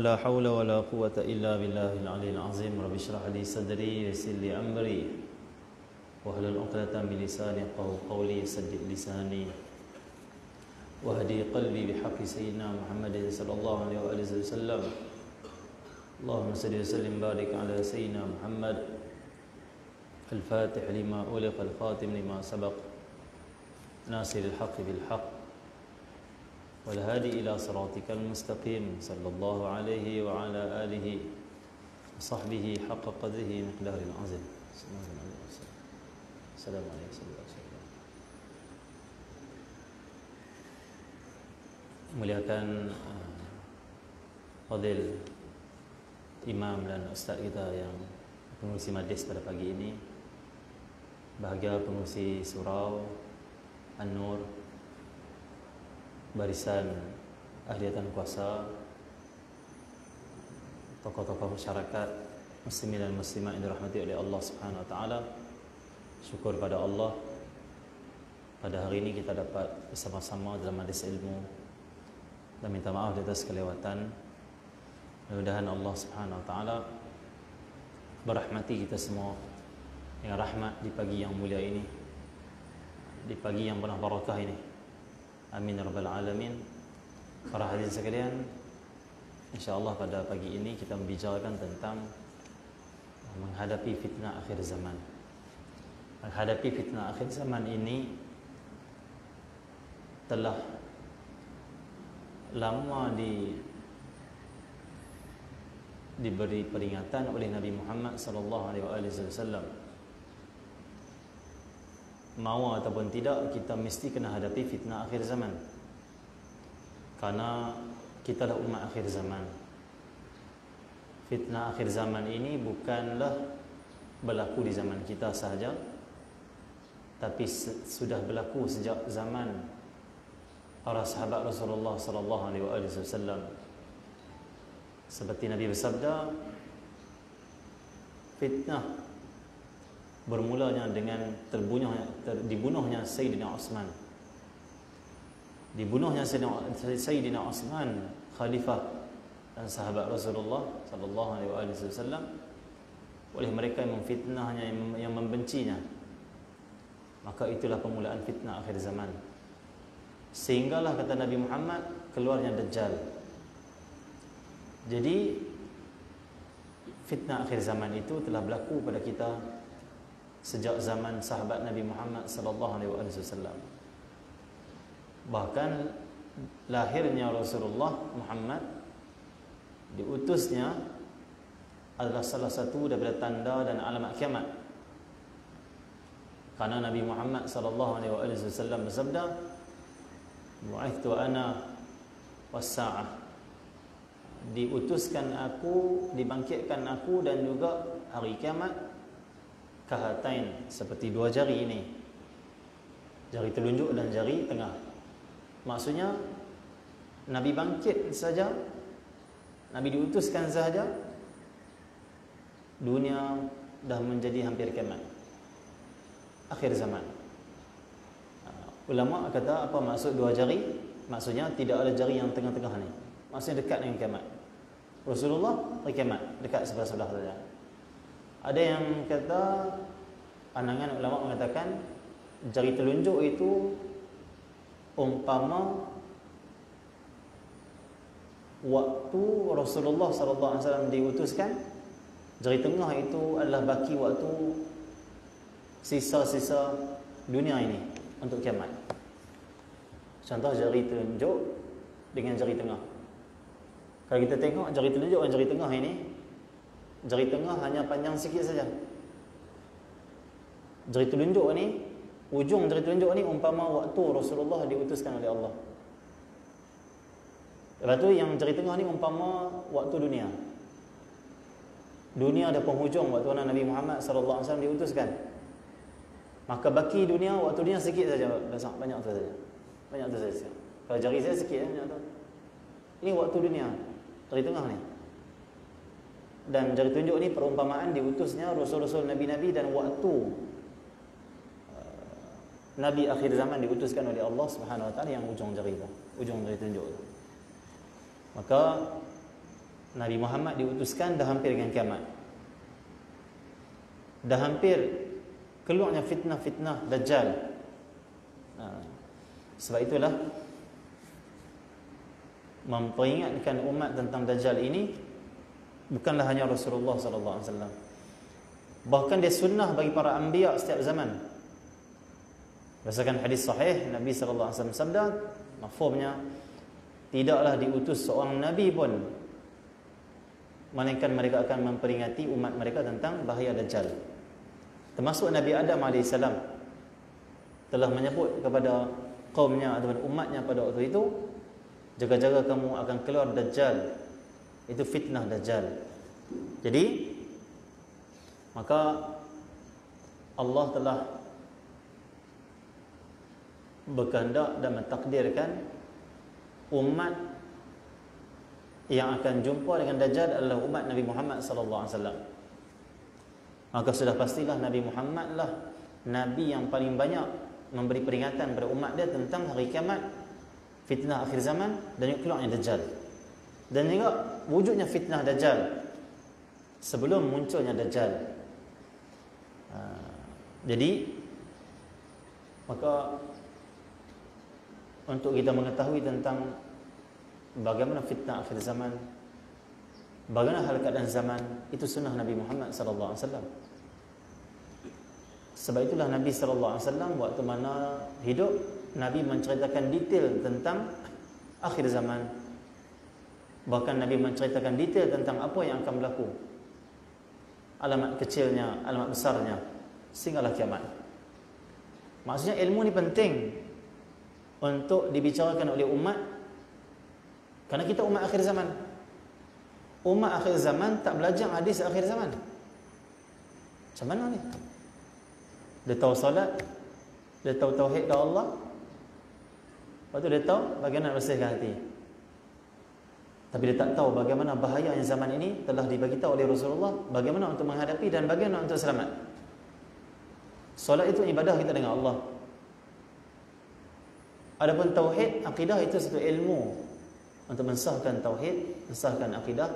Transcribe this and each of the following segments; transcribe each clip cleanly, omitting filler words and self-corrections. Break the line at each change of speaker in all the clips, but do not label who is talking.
ولا حول ولا قوة إلا بالله العلي العظيم. رب اشرح لي صدري ويسر لي أمري واحلل عقدة من لساني يفقهوا قولي سدد لساني واهدي قلبي بحق سيدنا محمد صلى الله عليه وآله وسلم. اللهم صل وسلم وبارك على سيدنا محمد الفاتح لما أغلق الخاتم لما سبق ناصر الحق بالحق والهادي إلى صراطك المستقيم صلى الله عليه وعلى آله وصحبه حق قدره مقدار العظيم. السلام عليكم ورحمة الله وبركاته. Muliakan Fadil Imam dan Ustaz kita yang pengurusi majlis pada pagi ini, bahagia pengurusi surau An-Nur, barisan ahliatan kuasa, tokoh-tokoh masyarakat muslimin dan muslimat yang dirahmati oleh Allah Subhanahu wa taala. Syukur pada Allah, pada hari ini kita dapat bersama-sama dalam majlis ilmu, dan minta maaf di atas kelewatan. Mudah-mudahan Allah Subhanahu wa taala berahmati kita semua dengan rahmat di pagi yang mulia ini, di pagi yang penuh barakah ini. Amin ya rabbal alamin. Para hadirin sekalian, insya-Allah pada pagi ini kita membicarakan tentang menghadapi fitnah akhir zaman. Menghadapi fitnah akhir zaman ini telah lama diberi peringatan oleh Nabi Muhammad sallallahu alaihi wasallam. Mau ataupun tidak, kita mesti kena hadapi fitnah akhir zaman, karena kita adalah umat akhir zaman. Fitnah akhir zaman ini bukanlah berlaku di zaman kita sahaja, tapi sudah berlaku sejak zaman para sahabat Rasulullah sallallahu alaihi wasallam. Seperti Nabi bersabda, fitnah bermulanya dengan dibunuhnya Sayyidina Uthman. Dibunuhnya Sayyidina Uthman, khalifah dan sahabat Rasulullah sallallahu alaihi wasallam, oleh mereka yang memfitnahnya, yang membencinya. Maka itulah permulaan fitnah akhir zaman. Sehinggalah kata Nabi Muhammad, keluarnya Dajjal. Jadi fitnah akhir zaman itu telah berlaku pada kita sejak zaman sahabat Nabi Muhammad sallallahu alaihi wasallam. Bahkan lahirnya Rasulullah Muhammad, diutusnya, adalah salah satu daripada tanda dan alamat kiamat. Karena Nabi Muhammad sallallahu alaihi wasallam bersabda, "Bu'ithtu ana was-sa'ah." Diutuskan aku, dibangkitkan aku dan juga hari kiamat, kahatain, seperti dua jari ini, jari telunjuk dan jari tengah. Maksudnya Nabi bangkit saja, Nabi diutuskan sahaja, dunia dah menjadi hampir kiamat, akhir zaman. Ulama kata, apa maksud dua jari? Maksudnya tidak ada jari yang tengah-tengah ni, maksudnya dekat dengan kiamat. Rasulullah hari kiamat dekat sebelah-sebelah saja. Ada yang kata, pandangan ulama mengatakan, jari telunjuk itu umpama waktu Rasulullah sallallahu alaihi wasallam diutuskan, jari tengah itu adalah baki waktu sisa-sisa dunia ini untuk kiamat. Contoh jari telunjuk dengan jari tengah. Kalau kita tengok jari telunjuk dan jari tengah ini, jari tengah hanya panjang sikit saja. Jari telunjuk ni, ujung jari telunjuk ni umpama waktu Rasulullah diutuskan oleh Allah. Lepas tu yang jari tengah ni umpama waktu dunia. Dunia ada penghujung waktu Nabi Muhammad sallallahu alaihi wasallam diutuskan. Maka baki dunia, waktu dunia sikit saja, banyak tu saja. Banyak tu saja. Kalau jari saya sikit, banyak tu. Ini waktu dunia, jari tengah ni. Dan jari tunjuk ni perumpamaan diutusnya Rasul-Rasul Nabi-Nabi dan waktu Nabi akhir zaman diutuskan oleh Allah Subhanahu Wa Taala yang ujung jari tu, ujung jari tunjuk tu. Maka Nabi Muhammad diutuskan dah hampir dengan kiamat. Dah hampir keluarnya fitnah-fitnah Dajjal. Sebab itulah memperingatkan umat tentang Dajjal ini bukanlah hanya Rasulullah sallallahu alaihi wasallam. Bahkan dia sunnah bagi para anbiya setiap zaman. Berdasarkan hadis sahih, Nabi sallallahu alaihi wasallam sabda, mafhumnya, tidaklah diutus seorang nabi pun melainkan mereka akan memperingati umat mereka tentang bahaya Dajjal. Termasuk Nabi Adam AS telah menyebut kepada kaumnya ataupun umatnya pada waktu itu, jaga-jaga kamu akan keluar Dajjal. Itu fitnah Dajjal. Jadi maka Allah telah berkehendak dan mentakdirkan umat yang akan jumpa dengan Dajjal adalah umat Nabi Muhammad sallallahu alaihi wasallam. Maka sudah pastilah Nabi Muhammad lah nabi yang paling banyak memberi peringatan kepada umat dia tentang hari kiamat, fitnah akhir zaman dan keluarnya Dajjal. Dan juga wujudnya fitnah Dajjal sebelum munculnya Dajjal. Jadi maka untuk kita mengetahui tentang bagaimana fitnah akhir zaman, bagaimana hal keadaan zaman, itu sunnah Nabi Muhammad sallallahu alaihi wasallam. Sebab itulah Nabi sallallahu alaihi wasallam waktu mana hidup, Nabi menceritakan detail tentang akhir zaman. Bahkan Nabi menceritakan detail tentang apa yang akan berlaku, alamat kecilnya, alamat besarnya, sehinggalah kiamat. Maksudnya ilmu ni penting untuk dibicarakan oleh umat, kerana kita umat akhir zaman. Umat akhir zaman tak belajar hadis akhir zaman. Macam mana ni? Dia tahu salat, dia tahu tauhid ke Allah, lepas tu dia tahu bagaimana bersihkan hati. Tapi dia tak tahu bagaimana bahaya yang zaman ini telah dibagi tahu oleh Rasulullah, bagaimana untuk menghadapi dan bagaimana untuk selamat. Solat itu ibadah kita dengan Allah. Adapun tauhid, akidah itu satu ilmu untuk mensahkan tauhid, mensahkan akidah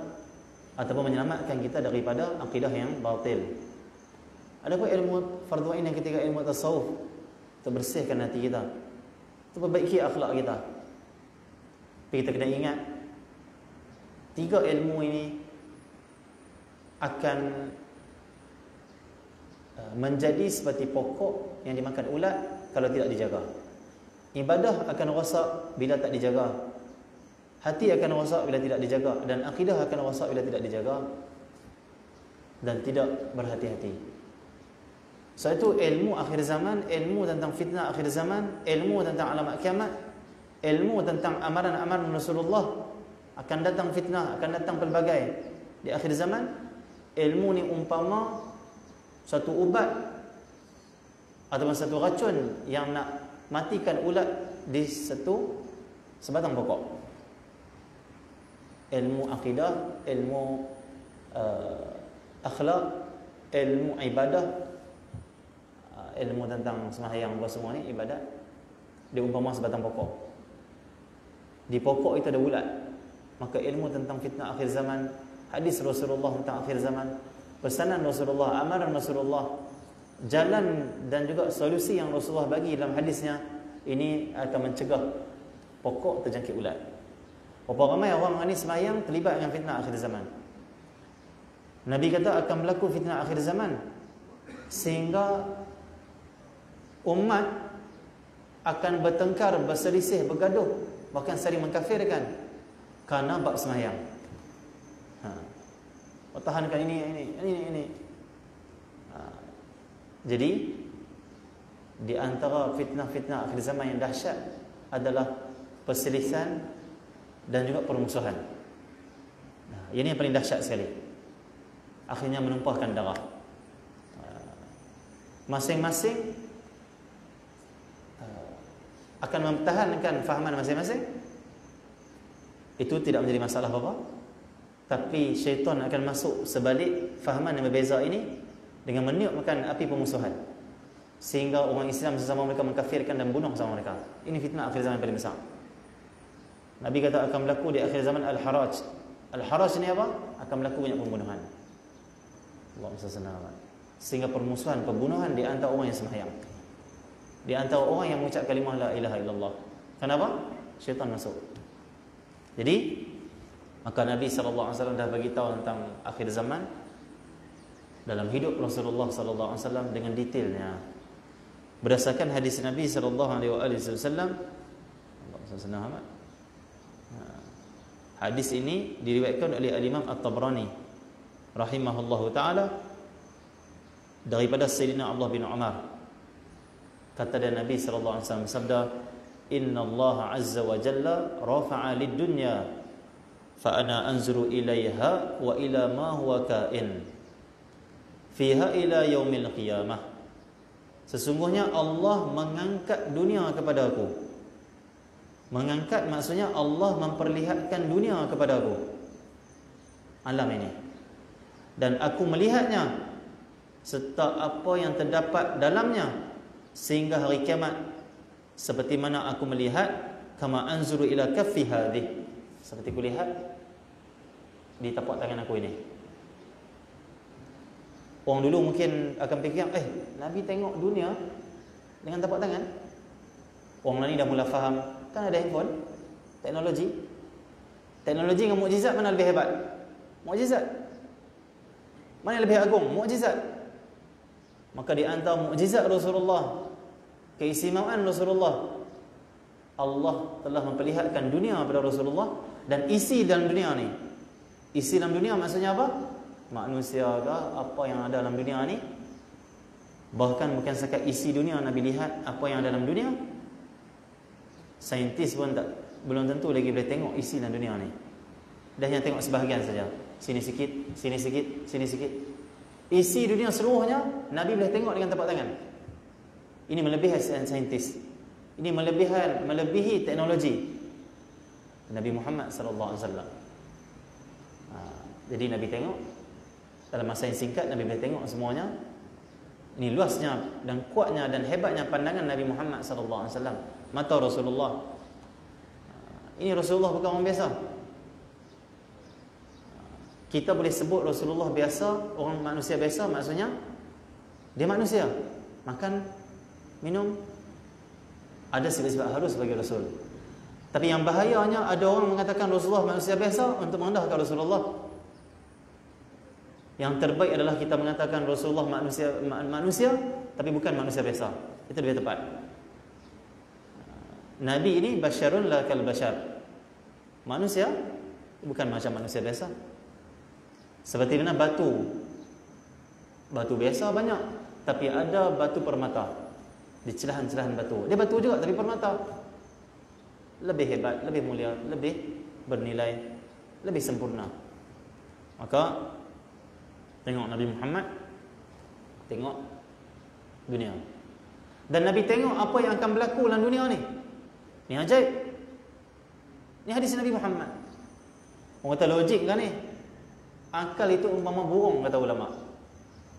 ataupun menyelamatkan kita daripada akidah yang batil. Adapun ilmu fardu ain yang ketiga, ilmu tasawuf, untuk bersihkan hati kita, untuk perbaiki akhlak kita. Tapi kita kena ingat, tiga ilmu ini akan menjadi seperti pokok yang dimakan ulat kalau tidak dijaga. Ibadah akan rosak bila tak dijaga, hati akan rosak bila tidak dijaga, dan akidah akan rosak bila tidak dijaga dan tidak berhati-hati. So itu ilmu akhir zaman, ilmu tentang fitnah akhir zaman, ilmu tentang alamat kiamat, ilmu tentang amaran-amaran Rasulullah, akan datang fitnah, akan datang pelbagai di akhir zaman. Ilmu ni umpama satu ubat ataupun satu racun yang nak matikan ulat di sebatang pokok. Ilmu akidah, ilmu akhlak, ilmu ibadah, ilmu tentang sembahyang, semua ni ibadat, dia umpama sebatang pokok. Di pokok itu ada ulat. Maka ilmu tentang fitnah akhir zaman, hadis Rasulullah tentang akhir zaman, pesanan Rasulullah, amaran Rasulullah, jalan dan juga solusi yang Rasulullah bagi dalam hadisnya, ini akan mencegah pokok terjangkit ulat. Berapa ramai orang ni sembahyang terlibat dengan fitnah akhir zaman. Nabi kata akan berlaku fitnah akhir zaman sehingga umat akan bertengkar, berselisih, bergaduh, bahkan saling mengkafirkan kerana bab sembahyang. Pertahankan ini. Jadi di antara fitnah-fitnah akhir zaman yang dahsyat adalah perselisihan dan juga permusuhan. Ini yang paling dahsyat sekali. Akhirnya menumpahkan darah. Masing-masing akan mempertahankan fahaman masing-masing. Itu tidak menjadi masalah apa-apa. Tapi syaitan akan masuk sebalik fahaman yang berbeza ini dengan meniupkan api pemusuhan, sehingga orang Islam sesama mereka mengkafirkan dan bunuh sama mereka. Ini fitnah akhir zaman paling besar. Nabi kata akan berlaku di akhir zaman al-haraj, Al-haraj ni apa? Akan berlaku banyak pembunuhan. Allahumma salli ala. Sehingga permusuhan, pembunuhan di antara orang yang sembahyang, di antara orang yang mengucap kalimah la ilaha illallah. Kenapa? Syaitan masuk. Jadi maka Nabi sallallahu alaihi wasallam dah bagi tahu tentang akhir zaman dalam hidup Rasulullah sallallahu alaihi wasallam dengan detailnya. Berdasarkan hadis Nabi sallallahu alaihi wasallam, hadis ini diriwayatkan oleh Al-Imam At-Tabrani rahimahullahu taala daripada Sayyidina Abdullah bin Umar. Kata dia Nabi sallallahu alaihi wasallam sabda, "Inna Allah azza wa jalla rafa'a lid-dunya fa ana anzuru ilaiha wa ila ma huwa kain fiha ila yaumil qiyamah." Sesungguhnya Allah mengangkat dunia kepada aku. Mengangkat maksudnya Allah memperlihatkan dunia kepada aku, alam ini, dan aku melihatnya serta apa yang terdapat dalamnya sehingga hari kiamat, seperti mana aku melihat kama anzuru ila kaffi hadhihi, seperti aku lihat di tapak tangan aku ini. Orang dulu mungkin akan fikir, Nabi tengok dunia dengan tapak tangan. Orang lain dah mula faham, kan ada handphone, teknologi. Teknologi dengan mukjizat mana lebih hebat? Mukjizat. Mana yang lebih agung? Mukjizat. Maka di antara mukjizat Rasulullah, keistimewaan Rasulullah, Allah telah memperlihatkan dunia kepada Rasulullah dan isi dalam dunia ni. Isi dalam dunia maksudnya apa? Manusia ke apa yang ada dalam dunia ni. Bahkan bukan sekat isi dunia Nabi lihat apa yang ada dalam dunia. Saintis pun belum tentu lagi boleh tengok isi dalam dunia ni. Dah yang tengok sebahagian saja. Sini sikit, sini sikit, sini sikit. Isi dunia seluruhnya Nabi boleh tengok dengan tapak tangan. Ini melebihi saintis. Ini melebihi teknologi Nabi Muhammad sallallahu alaihi wasallam. Jadi Nabi tengok dalam masa yang singkat, Nabi boleh tengok semuanya. Ini luasnya dan kuatnya dan hebatnya pandangan Nabi Muhammad sallallahu alaihi wasallam. Mata Rasulullah. Ini Rasulullah bukan orang biasa. Kita boleh sebut Rasulullah biasa, orang manusia biasa, maksudnya dia manusia. Makan, minum, ada sebab-sebab harus bagi Rasul. Tapi yang bahayanya ada orang mengatakan Rasulullah manusia biasa untuk merendahkan Rasulullah. Yang terbaik adalah kita mengatakan Rasulullah manusia tapi bukan manusia biasa. Itu lebih tepat. Nabi ini basyarun la kal basyar. Manusia bukan macam manusia biasa. Seperti mana batu. Batu biasa banyak, tapi ada batu permata di celahan-celahan batu. Dia batu juga tapi permata. Lebih hebat, lebih mulia, lebih bernilai, lebih sempurna. Maka tengok Nabi Muhammad, tengok dunia. Dan Nabi tengok apa yang akan berlaku dalam dunia ni. Ni ajaib. Ni hadis Nabi Muhammad. Orang kata logik kan ni? Akal itu umpama burung, kata ulama.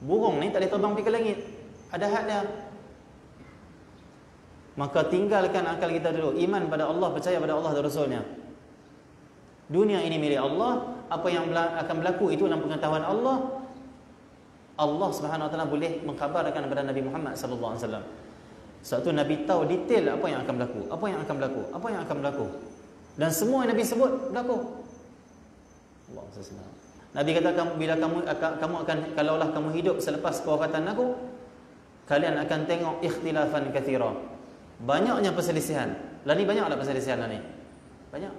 Burung ni tak boleh terbang pergi ke langit. Ada had dia. Maka tinggalkan akal kita dulu. Iman pada Allah, percaya pada Allah dan Rasulnya. Dunia ini milik Allah. Apa yang akan berlaku itu dalam pengetahuan Allah. Allah Subhanahu Wa Taala boleh mengkhabarkan kepada Nabi Muhammad sallallahu alaihi wasallam. Sebab tu Nabi tahu detail apa yang akan berlaku, apa yang akan berlaku, apa yang akan berlaku. Dan semua yang Nabi sebut berlaku. Allah SWT. Nabi kata bila kamu akan, kalaulah kamu hidup selepas kewafatan aku, kalian akan tengok ikhtilafan katsira. Banyaknya perselisihan. Lah ni banyaklah perselisihan lah ni. Banyak.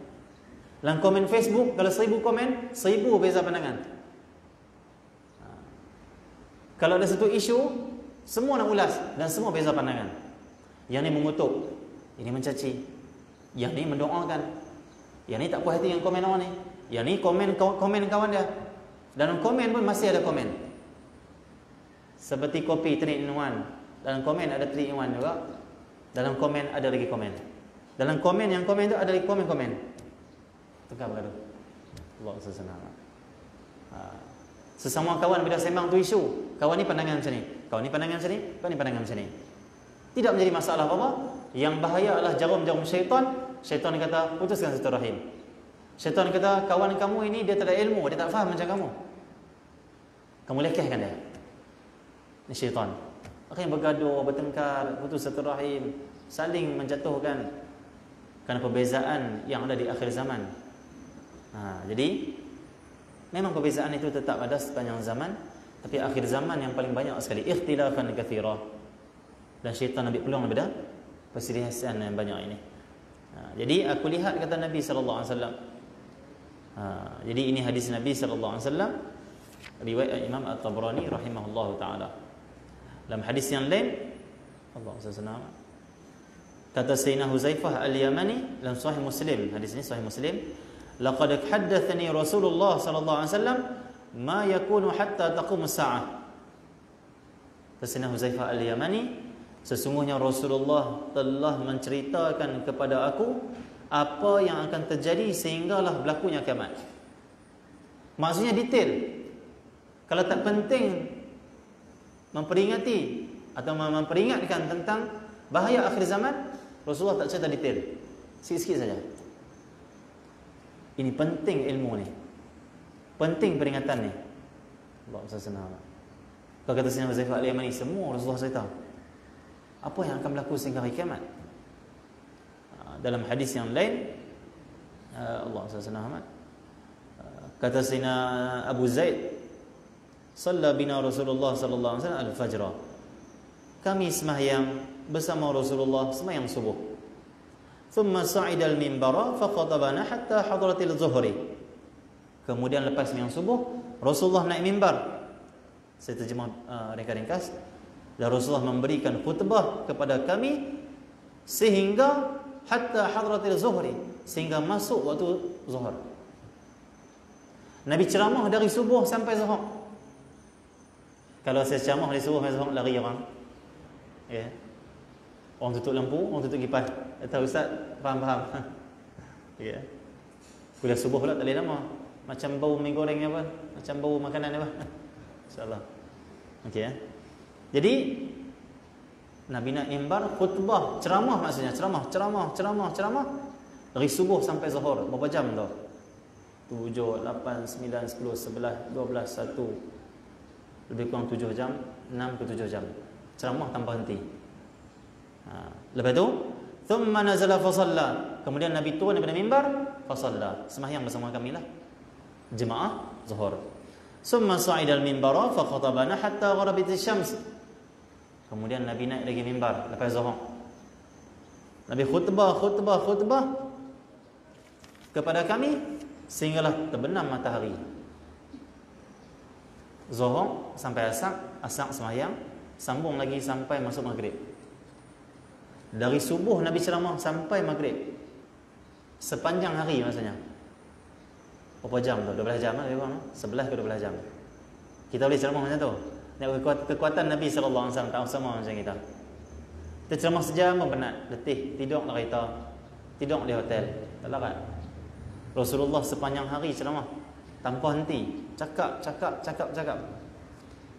Dalam komen Facebook, kalau 1000 komen, 1000 beza pandangan. Kalau ada satu isu, semua nak ulas dan semua beza pandangan. Yang ni mengutuk, ini mencaci, yang ni mendoakan, yang ni tak puas hati yang komen orang ni, yang ni komen kawan dia. Dalam komen pun masih ada komen. Seperti kopi 3 in 1. Dalam komen ada 3 in 1 juga. Dalam komen ada lagi komen. Dalam komen yang komen tu ada lagi komen-komen. Tukar bergaduh. Allah SWT. Sesama kawan bila sembang tu isu, kawan ni pandangan macam ni, kawan ni pandangan macam ni, kawan ni pandangan macam ni. Tidak menjadi masalah apa-apa. Yang bahaya adalah jarum-jarum syaitan. Syaitan ni kata putuskan silaturahim. Syaitan kata, kawan kamu ini dia tak ada ilmu, dia tak faham macam kamu. Kamu lekehkan dia. Ini syaitan. Akhirnya bergaduh, bertengkar, putus silaturahim, saling menjatuhkan kerana perbezaan yang ada di akhir zaman. Jadi memang perbezaan itu tetap ada sepanjang zaman, tapi akhir zaman yang paling banyak sekali ikhtilafan katsira. Dan syaitan ambil peluang daripada perselisihan yang banyak ini. Jadi aku lihat kata Nabi sallallahu alaihi wasallam. Jadi ini hadis Nabi sallallahu alaihi wasallam, riwayat Imam At-Tabrani rahimahullahu taala. Dalam hadis yang lain, Allah SWT kata Sayyidina Huzaifah Al-Yamani dalam Sahih Muslim, hadis ini Sahih Muslim, laqad haddatsani Rasulullah sallallahu alaihi wasallam ma yakunu hatta taqum as-sa'ah. Sayyidina Huzaifah Al-Yamani, sesungguhnya Rasulullah telah menceritakan kepada aku apa yang akan terjadi sehinggalah berlakunya kiamat. Maksudnya detail. Kalau tak penting memperingati atau memperingatkan tentang bahaya akhir zaman, Rasulullah tak cerita detail, sikit-sikit saja. Ini penting ilmu ni, penting peringatan ni. Allah SWT. Kalau kata Sayyidina Huzaifah Al-Yamani, semua Rasulullah cerita apa yang akan berlaku sehingga hari kiamat. Dalam hadis yang lain, Allah SWT kata Sayyidina Abu Zaid, Shalla bina Rasulullah sallallahu alaihi wasallam al-fajr. Kami sembahyang bersama Rasulullah sembahyang subuh. Thumma sa'ida al-minbara fa khatabana hatta hadratil zuhri. Kemudian lepas sembahyang subuh, Rasulullah naik mimbar. Saya terjemah ringkas. Dan Rasulullah memberikan khutbah kepada kami sehingga hatta hadratil zuhri, sehingga masuk waktu zuhur. Nabi ceramah dari subuh sampai zuhur. Kalau saya ceramah di subuh sampai zuhur, lari orang. Ya. Orang tutup lampu, orang tutup kipas. Kata ustaz, faham. Ya. Kuliah subuh pula tak boleh lama. Macam bau mi goreng apa? Macam bau makanan apa? Insya-Allah. Okey ya. Jadi Nabi naik mimbar, khutbah, ceramah maksudnya, ceramah. Dari subuh sampai zuhur, berapa jam tu? 7, 8, 9, 10, 11, 12, 1. Lebih kurang 7 jam, 6 ke 7 jam. Ceramah tanpa henti. Lepas tu, thumma nazala fa shalla. Kemudian Nabi turun daripada mimbar, fa shalla. Sembahyang bersama kami lah. Jemaah zuhur. Summa sa'ida al-minbara fa khatabana hatta gharabat asy-syams. Kemudian Nabi naik lagi mimbar lepas zuhur. Nabi khutbah kepada kami sehinggalah terbenam matahari. Zuhur sampai asar sembahyang, sambung lagi sampai masuk maghrib. Dari subuh Nabi ceramah sampai maghrib. Sepanjang hari maksudnya. Berapa jam tu? 12 jam lebih kurang, 11 ke 12 jam. Kita boleh ceramah macam tu. Tengok kekuatan Nabi sallallahu alaihi wasallam tak sama macam kita. Kita ceramah sejam pun penat, letih, tidur nak kereta, tidur di hotel, tak larat. Rasulullah sepanjang hari ceramah tanpa henti, cakap.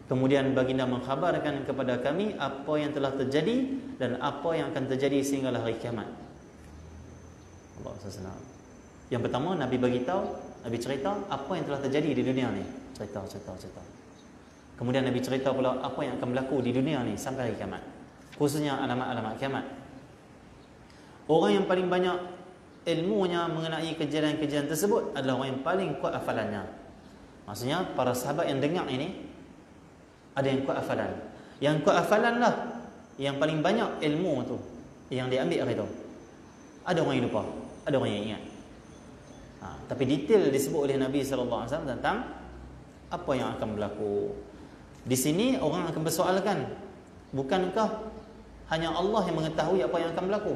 Kemudian baginda mengkhabarkan kepada kami apa yang telah terjadi dan apa yang akan terjadi sehinggalah hari kiamat. Allah SWT. Yang pertama Nabi bagi tahu, Nabi cerita apa yang telah terjadi di dunia ni. Cerita. Kemudian Nabi cerita pula apa yang akan berlaku di dunia ni sampai hari kiamat. Khususnya alamat-alamat kiamat. Orang yang paling banyak ilmunya mengenai kejadian-kejadian tersebut adalah orang yang paling kuat hafalannya. Maksudnya para sahabat yang dengar ini ada yang kuat hafalan. Yang kuat hafalan lah yang paling banyak ilmu tu yang dia ambil hari tu. Ada orang yang lupa, ada orang yang ingat. Tapi detail disebut oleh Nabi sallallahu alaihi wasallam tentang apa yang akan berlaku. Di sini orang akan bersoalkan, bukankah hanya Allah yang mengetahui apa yang akan berlaku?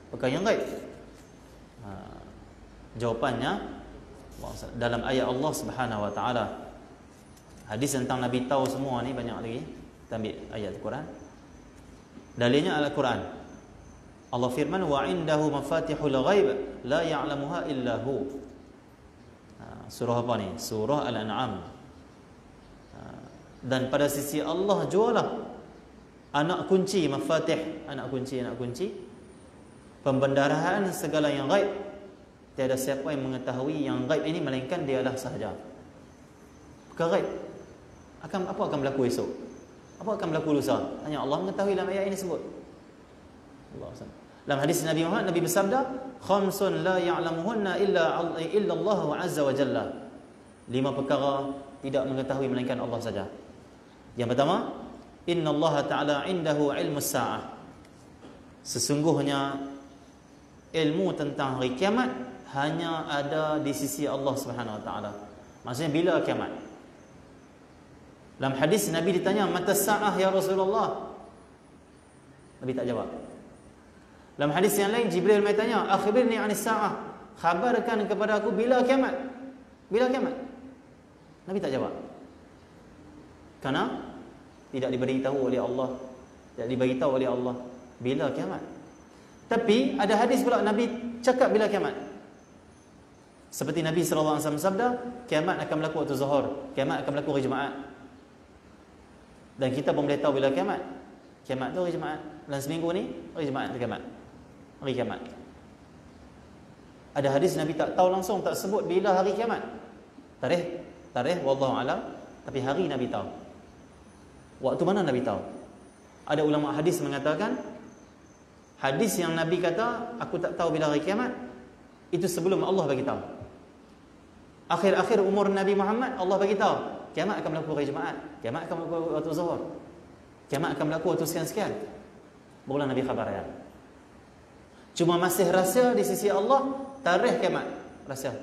Perkara yang gaib. Jawapannya dalam ayat Allah Subhanahu wa taala. Hadis tentang Nabi tahu semua ni banyak lagi. Kita ambil ayat Al-Quran. Dalilnya Al-Quran. Allah firman wa indahu mafatihul ghaib la ya'lamuha illa hu. Surah apa ni? Surah Al-An'am. Dan pada sisi Allah jualah anak kunci, mafatih, anak kunci, pembendaraan segala yang gaib Tiada siapa yang mengetahui yang gaib ini melainkan dialah sahaja. Perkara gaib. Apa akan berlaku esok? Apa akan berlaku lusa? Hanya Allah mengetahui. Dalam ayat ini sebut. Allah SWT. Dalam hadis Nabi Muhammad, Nabi bersabda, "Khamsun la ya'lamuhunna illa Allah azza wa jalla." 5 perkara tidak mengetahui melainkan Allah saja. Yang pertama, inna Allah ta'ala indahu ilmu sa'ah. Sesungguhnya ilmu tentang hari kiamat hanya ada di sisi Allah Subhanahu wa taala. Maksudnya bila kiamat? Dalam hadis Nabi ditanya, "Mata sa'ah ya Rasulullah?" Nabi tak jawab. Dalam hadis yang lain Jibril mai tanya, "Akhbirni 'anis sa'ah." Khabarkan kepada aku bila kiamat? Bila kiamat? Nabi tak jawab. Karena tidak diberitahu oleh Allah, tidak diberitahu oleh Allah bila kiamat. Tapi ada hadis pula Nabi cakap bila kiamat. Seperti Nabi sallallahu alaihi wasallam sabda, kiamat akan berlaku waktu Zuhur, kiamat akan berlaku hari Jumaat. Dan kita pun boleh tahu bila kiamat. Kiamat tu hari Jumaat. Dalam seminggu ni hari Jumaat tu kiamat. Hari kiamat. Ada hadis Nabi tak tahu langsung, tak sebut bila hari kiamat. Tarikh wallahu alam, tapi hari Nabi tahu. Waktu mana Nabi tahu? Ada ulama hadis mengatakan hadis yang Nabi kata aku tak tahu bila hari kiamat, itu sebelum Allah bagi tahu. Akhir-akhir umur Nabi Muhammad Allah bagi tahu kiamat akan berlaku hari Jumaat, kiamat akan berlaku waktu Zuhur, kiamat akan berlaku waktu sekian-sekian. Barulah Nabi khabar ya. Cuma masih rahsia di sisi Allah tarikh kiamat, rahsia.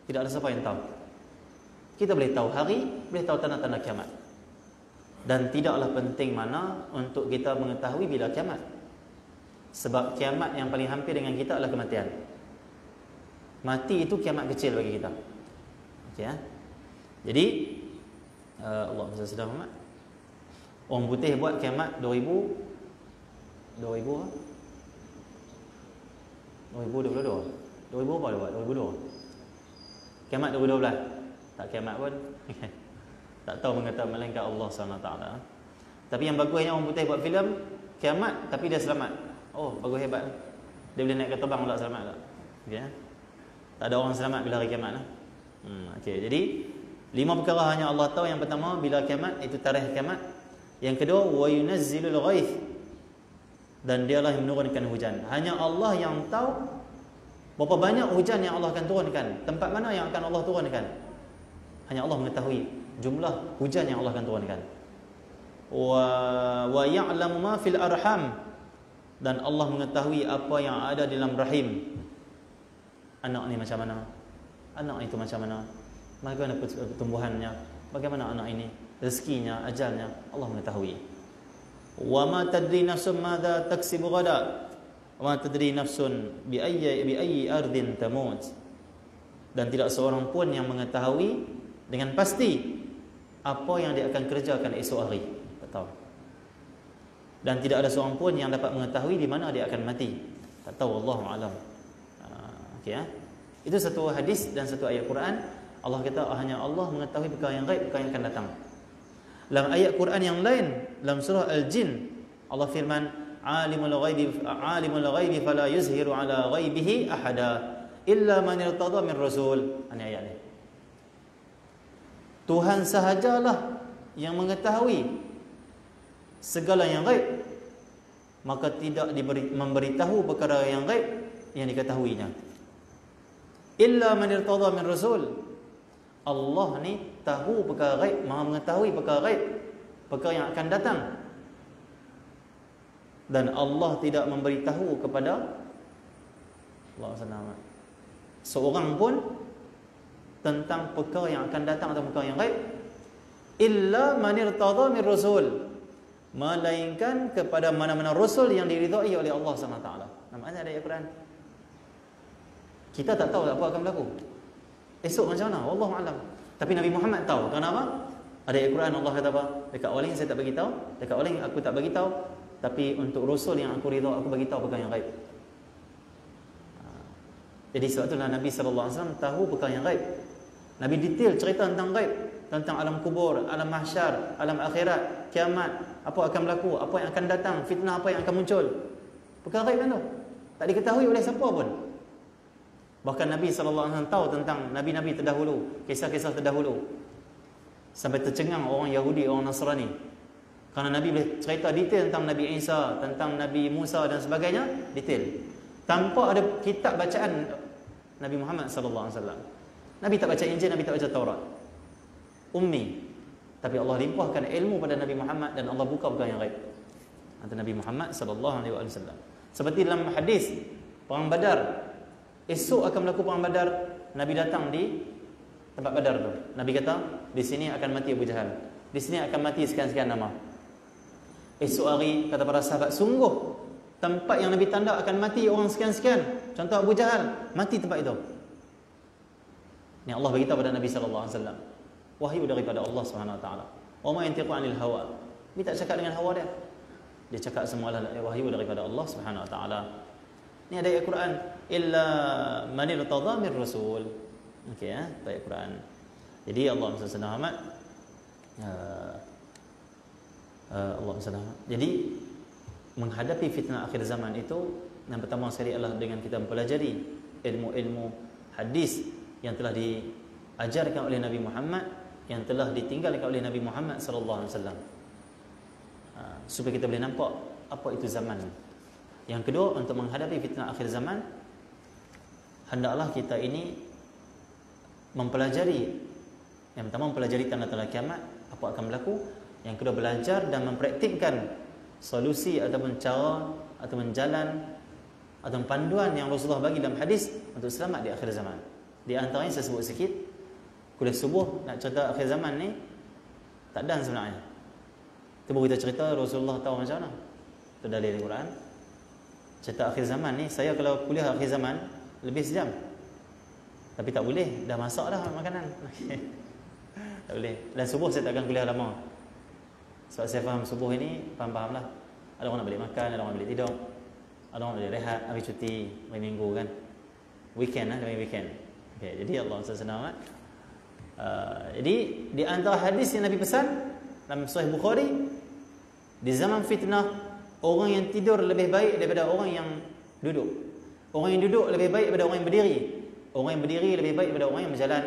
Tidak ada siapa yang tahu. Kita boleh tahu hari, boleh tahu tanda-tanda kiamat. Dan tidaklah penting mana untuk kita mengetahui bila kiamat. Sebab kiamat yang paling hampir dengan kita adalah kematian. Mati itu kiamat kecil bagi kita. Okey ya. Jadi Allahumma salli ala Muhammad. Orang putih buat kiamat 2022. Apa dia buat? 2002. Kiamat 2012. Tak kiamat pun. Tak tahu mengata melainkan Allah SWT. Tapi yang bagusnya orang putih buat filem kiamat tapi dia selamat. Oh, bagus, hebat. Dia boleh naik ke terbang pula selamat tak? Okay. Tak ada orang selamat bila hari kiamat lah. Okay. Jadi 5 perkara hanya Allah tahu. Yang pertama bila kiamat, itu tarikh kiamat. Yang kedua, wa yunazzilul ghaith, dan dialah yang menurunkan hujan. Hanya Allah yang tahu berapa banyak hujan yang Allah akan turunkan, tempat mana yang akan Allah turunkan. Hanya Allah mengetahui jumlah hujan yang Allah akan turunkan. Wa ya'lamu ma fil arham, dan Allah mengetahui apa yang ada di dalam rahim. Anak ni macam mana? Anak itu macam mana? Bagaimana pertumbuhannya? Bagaimana anak ini? Rezekinya, ajalnya, Allah mengetahui. Wa ma tadri nafsun madza taksibu ghada. Wa ma tadri nafsun bi ayyi ardin tamut. Dan tidak seorang pun yang mengetahui dengan pasti apa yang dia akan kerjakan esok hari. Tak tahu. Dan tidak ada seorang pun yang dapat mengetahui di mana dia akan mati. Tak tahu, Allahu a'lam. Okey ya. Itu satu hadis dan satu ayat Quran. Allah kata hanya Allah mengetahui perkara yang gaib, perkara yang akan datang. Dalam ayat Quran yang lain, dalam surah Al-Jin, Allah firman, alimul ghaibi fala yuzhiru ala ghaibihi ahada illa man irtada min rasul. Ini ayat ni. Tuhan sahajalah yang mengetahui segala yang gaib, maka tidak memberitahu perkara yang gaib yang diketahuinya. Illa man irtada min rasul. Allah ni tahu perkara gaib, Maha mengetahui perkara gaib, perkara yang akan datang. Dan Allah tidak memberitahu kepada seorang pun tentang perkara yang akan datang atau perkara yang gaib, illa man irtada min rasul, melainkan kepada mana-mana rasul yang diridai oleh Allah SWT. Namanya ada ayat Quran. Kita tak tahu apa akan berlaku esok macam mana, wallahu alam. Tapi Nabi Muhammad tahu. Kenapa? Ada ayat Quran Allah kata apa? Dekat orang yang saya tak bagi tahu, dekat orang yang aku tak bagi tahu, tapi untuk rasul yang aku ridha aku bagi tahu perkara yang gaib. Jadi sebab itulah Nabi sallallahu alaihi wasallam tahu perkara yang gaib. Nabi detail cerita tentang gaib, tentang alam kubur, alam mahsyar, alam akhirat, kiamat, apa akan berlaku, apa yang akan datang, fitnah apa yang akan muncul. Perkara gaib itu tak diketahui oleh siapa pun. Bahkan Nabi SAW tahu tentang Nabi-Nabi terdahulu, kisah-kisah terdahulu, sampai tercengang orang Yahudi, orang Nasrani. Kerana Nabi boleh cerita detail tentang Nabi Isa, tentang Nabi Musa dan sebagainya, detail, tanpa ada kitab bacaan Nabi Muhammad SAW. Nabi tak baca Injil, Nabi tak baca Taurat, ummi. Tapi Allah limpahkan ilmu pada Nabi Muhammad, dan Allah buka perkara yang gaib antara Nabi Muhammad SAW. Seperti dalam hadis perang Badar, esok akan berlaku perang Badar. Nabi datang di tempat Badar tu. Nabi kata, di sini akan mati Abu Jahal, di sini akan mati sekian-sekian nama. Esok hari, kata para sahabat, sungguh tempat yang Nabi tanda akan mati orang sekian-sekian, contoh Abu Jahal, mati tempat itu. Ni Allah beritahu pada Nabi SAW. Wahyu daripada Allah SWT. Wa ma yantiqu 'anil hawa. Dia tak cakap dengan hawa dia. Dia cakap semualah wahyu daripada Allah SWT. Ni ada ayat Quran, illa man irtada mir rasul. Okey ya, ayat Quran. Jadi Allah SWT Allah SWT. Jadi menghadapi fitnah akhir zaman itu, yang pertama sekali adalah dengan kita mempelajari ilmu-ilmu hadis yang telah diajarkan oleh Nabi Muhammad, yang telah ditinggalkan oleh Nabi Muhammad SAW, supaya kita boleh nampak apa itu zaman. Yang kedua, untuk menghadapi fitnah akhir zaman, hendaklah kita ini mempelajari, yang pertama mempelajari tanda-tanda kiamat, apa akan berlaku. Yang kedua, belajar dan mempraktikkan solusi ataupun cara ataupun jalan atau panduan yang Rasulullah bagi dalam hadis untuk selamat di akhir zaman. Di antaranya saya sebut sikit. Kuliah subuh nak cerita akhir zaman ni tak dan sebenarnya. Kita baru kita cerita Rasulullah tahu macam mana. Itu dalil Al-Quran. Cerita akhir zaman ni, saya kalau kuliah akhir zaman lebih sejam. Tapi tak boleh, dah masak dah makanan. Tak boleh. Dan subuh saya tak akan kuliah lama. Sebab saya faham subuh ini, faham-faham lah. Ada orang nak balik makan, ada orang balik tidur, ada orang balik rehat, hari cuti, hari minggu kan. Weekend lah, demi weekend. Okay, jadi Allah SWT. Jadi di antara hadis yang Nabi pesan dalam Sahih Bukhari, di zaman fitnah, orang yang tidur lebih baik daripada orang yang duduk. Orang yang duduk lebih baik daripada orang yang berdiri. Orang yang berdiri lebih baik daripada orang yang berjalan.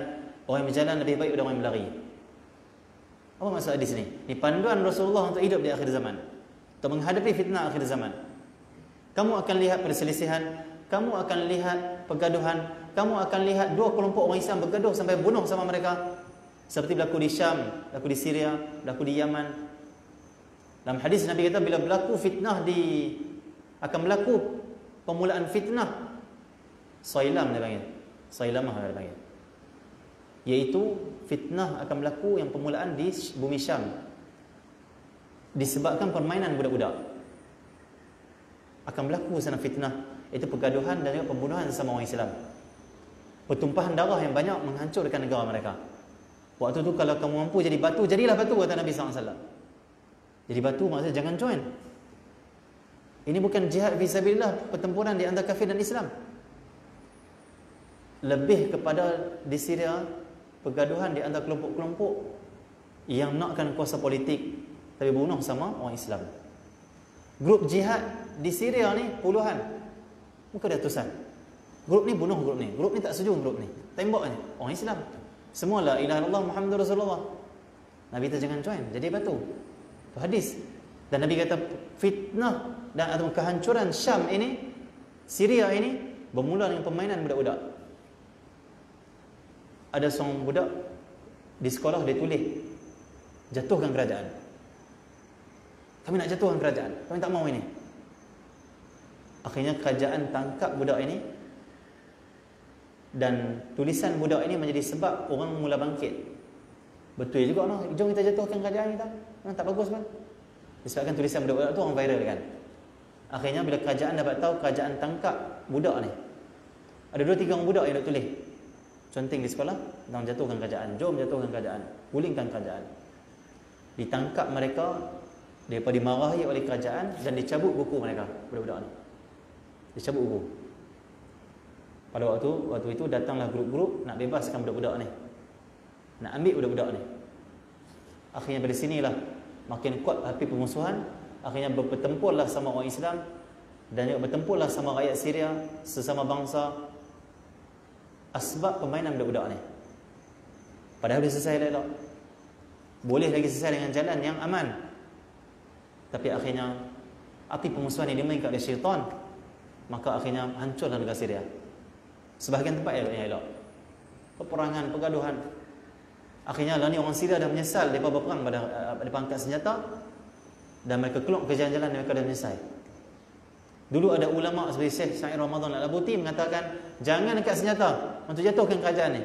Orang yang berjalan lebih baik daripada orang yang berlari. Apa maksud hadis ni? Ini panduan Rasulullah untuk hidup di akhir zaman, untuk menghadapi fitnah akhir zaman. Kamu akan lihat perselisihan, kamu akan lihat pergaduhan, kamu akan lihat dua kelompok orang Islam bergaduh sampai bunuh sama mereka. Seperti berlaku di Syam, berlaku di Syria, berlaku di Yaman. Dalam hadis Nabi kata, bila berlaku fitnah akan berlaku permulaan fitnah, Sailam dia panggil, Sailamah dia panggil, iaitu fitnah akan berlaku yang permulaan di bumi Syam, disebabkan permainan budak-budak. Akan berlaku sana fitnah, itu pergaduhan dan juga pembunuhan sesama orang Islam. Pertumpahan darah yang banyak menghancurkan negara mereka. Waktu tu kalau kamu mampu jadi batu, jadilah batu, kata Nabi SAW. Jadi batu maksudnya jangan join. Ini bukan jihad fisabilillah, pertempuran di antara kafir dan Islam. Lebih kepada di Syria, pergaduhan di antara kelompok-kelompok yang nakkan kuasa politik tapi bunuh sama orang Islam. Grup jihad di Syria ni puluhan, bukan ratusan. Grup ni bunuh grup ni, grup ni tak setuju grup ni, tembak ni orang Islam. Semua la ilaha illallah Muhammadur Rasulullah. Nabi kata jangan join, jadi batu. Itu hadis. Dan Nabi kata fitnah dan atau kehancuran Syam ini, Syria ini bermula dengan permainan budak-budak. Ada seorang budak di sekolah dia tulis, jatuhkan kerajaan. Kami nak jatuhkan kerajaan, kami tak mau ini. Akhirnya kerajaan tangkap budak ini, dan tulisan budak ini menjadi sebab orang mula bangkit. Betul juga noh, jom kita jatuhkan kerajaan kita. Memang tak bagus pun. Disebabkan tulisan budak-budak tu orang viral kan. Akhirnya bila kerajaan dapat tahu, kerajaan tangkap budak ni. Ada 2-3 orang budak yang duk tulis conteng di sekolah tentang jatuhkan kerajaan. Jom jatuhkan kerajaan, gulingkan kerajaan. Ditangkap mereka, mereka dimarahi oleh kerajaan dan dicabut buku mereka, budak-budak ni. Dicabut buku. Pada waktu itu datanglah grup-grup nak bebaskan budak-budak ni, nak ambil budak-budak ni. Akhirnya dari sinilah makin kuat api permusuhan. Akhirnya bertempurlah sama orang Islam dan juga bertempurlah sama rakyat Syria, sesama bangsa. asbab permainan budak-budak ni. Padahal dia selesai elok. Boleh lagi selesai dengan jalan yang aman. Tapi akhirnya api permusuhan yang dimainkan oleh syaitan, maka akhirnya hancurlah negara Syria. Sebahagian tempat yang elok. Peperangan, pergaduhan. Akhirnya lah ni orang Syria dah menyesal mereka berperang pada angkat senjata, dan mereka keluar ke jalan-jalan dan mereka dah menyesal. Dulu ada ulama seperti Syekh Syahir Ramadan Al-Abuti mengatakan, jangan angkat senjata untuk jatuhkan kerajaan ni.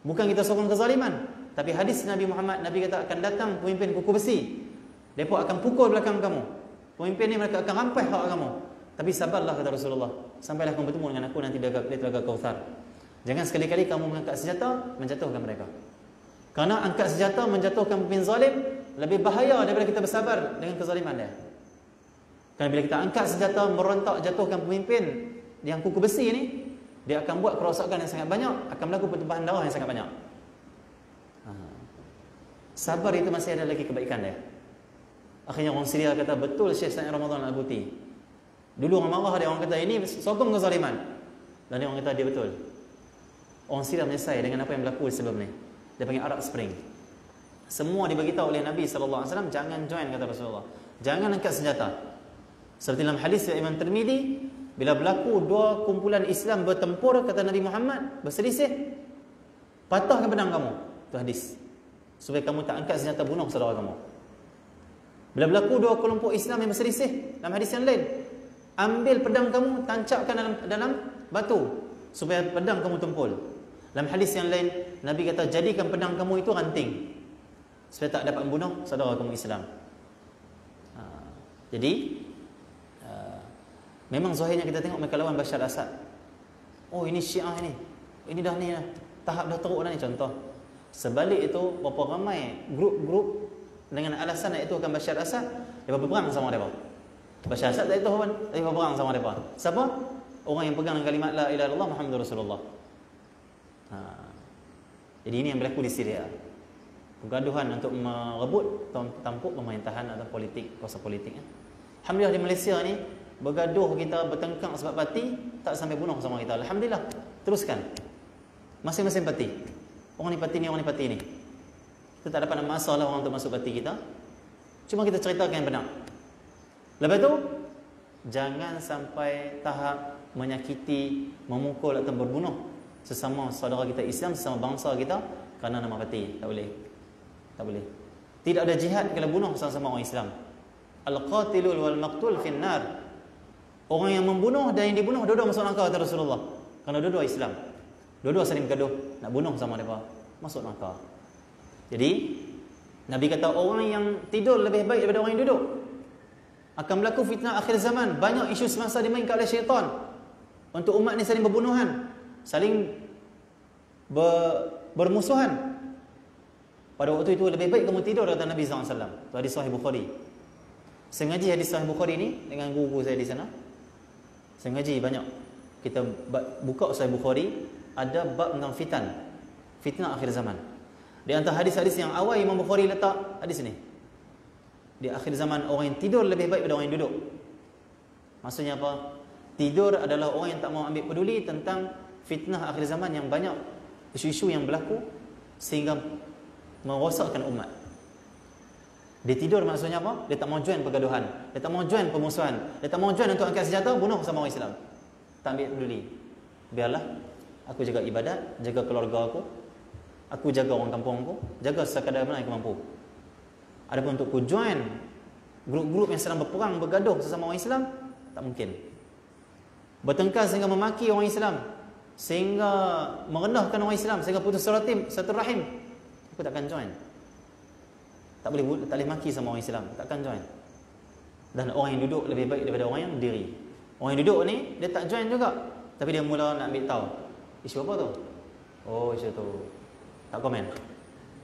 Bukan kita sokong kezaliman, tapi hadis Nabi Muhammad, Nabi kata akan datang pemimpin kuku besi. Mereka akan pukul belakang kamu. Pemimpin ni mereka akan rampai hak kamu. Tapi sabarlah, kata Rasulullah, sampailah kamu bertemu dengan aku nanti di Telaga Kautsar. Jangan sekali-kali kamu mengangkat senjata menjatuhkan mereka. Karena angkat senjata menjatuhkan pemimpin zalim lebih bahaya daripada kita bersabar dengan kezaliman dia. Kerana bila kita angkat senjata merontak jatuhkan pemimpin yang kuku besi ni, dia akan buat kerosakan yang sangat banyak, akan berlaku pertumpahan darah yang sangat banyak. Sabar itu masih ada lagi kebaikan dia. Akhirnya orang Syria kata, betul Syekh Syahir Ramadan Al-Abuti. Dulu orang marah dia, orang kata ini sokong kezaliman. Dan dia orang kata dia betul. Orang Syria menyesal dengan apa yang berlaku sebelum ni. Dia panggil Arab Spring. Semua diberitahu oleh Nabi SAW, jangan join, kata Rasulullah. Jangan angkat senjata. Seperti dalam hadis dari Imam Tirmidzi, bila berlaku dua kumpulan Islam bertempur, kata Nabi Muhammad, berselisih, patahkan pedang kamu. Itu hadis. Supaya kamu tak angkat senjata bunuh saudara kamu. Bila berlaku dua kelompok Islam yang berselisih, dalam hadis yang lain, ambil pedang kamu, tancapkan dalam batu, supaya pedang kamu tumpul. Dalam hadis yang lain, Nabi kata, jadikan pedang kamu itu ranting, supaya tak dapat membunuh saudara kamu Islam. Jadi memang zahirnya kita tengok mereka lawan Bashar Assad. Oh, ini Syiah ini. Ini dah ni tahap dah teruk dah ni, contoh. Sebalik itu berapa ramai grup-grup dengan alasan iaitu akan Bashar Assad, dia berperang sama mereka. Bashar Assad tak itu pun, dia berperang sama mereka. Siapa? Orang yang pegang kalimat la ilaha illallah Muhammadur Rasulullah. Jadi ini yang berlaku di Syria. Pergaduhan untuk merebut tampuk pemerintahan atau politik, kuasa politik. Alhamdulillah di Malaysia ni bergaduh kita, bertengkar sebab parti, tak sampai bunuh sama kita. Alhamdulillah. Teruskan. Masing-masing parti. Orang ni parti ni, orang ni parti ni. Kita tak dapat nak masalah orang untuk masuk parti kita. Cuma kita ceritakan yang benar. Lepas tu, jangan sampai tahap menyakiti, memukul atau berbunuh sesama saudara kita Islam, sesama bangsa kita kerana nama parti. Tak boleh. Tak boleh. Tidak ada jihad kalau bunuh sama-sama orang Islam. Al-qatilul wal maqtul finnar. Orang yang membunuh dan yang dibunuh dua-dua masuk neraka, kata Rasulullah. Kerana dua-dua Islam. Dua-dua saling bergaduh nak bunuh sama mereka, masuk neraka. Jadi Nabi kata orang yang tidur lebih baik daripada orang yang duduk. Akan berlaku fitnah akhir zaman. Banyak isu semasa dimainkan oleh syaitan untuk umat ni saling berbunuhan, saling bermusuhan. Pada waktu itu lebih baik kamu tidur, kata Nabi SAW. Itu hadis Sahih Bukhari. Sengaja hadis Sahih Bukhari ni dengan guru saya di sana. Sengaja banyak kita buka Sahih Bukhari, ada bab tentang fitnah akhir zaman. Di antara hadis-hadis yang awal Imam Bukhari letak hadis ni. Di akhir zaman orang yang tidur lebih baik daripada orang yang duduk. Maksudnya apa? Tidur adalah orang yang tak mau ambil peduli tentang fitnah akhir zaman yang banyak isu-isu yang berlaku sehingga merosakkan umat. Dia tidur maksudnya apa? Dia tak mau join pergaduhan, dia tak mau join permusuhan, dia tak mau join untuk angkat senjata bunuh sama orang Islam. Tak ambil peduli. Biarlah aku jaga ibadat, jaga keluarga aku jaga orang kampung aku, jaga sekadar mana yang aku mampu. Adapun untuk aku join grup-grup yang sedang berperang, bergaduh sesama orang Islam, tak mungkin. Bertengkar sehingga memaki orang Islam, sehingga merendahkan orang Islam, sehingga putus silaturahim, aku takkan join. Tak boleh maki sama orang Islam, takkan join. Dan orang yang duduk lebih baik daripada orang yang berdiri. Orang yang duduk ni dia tak join juga, tapi dia mula nak ambil tahu isu apa tu. Oh, isu tu. Tak komen.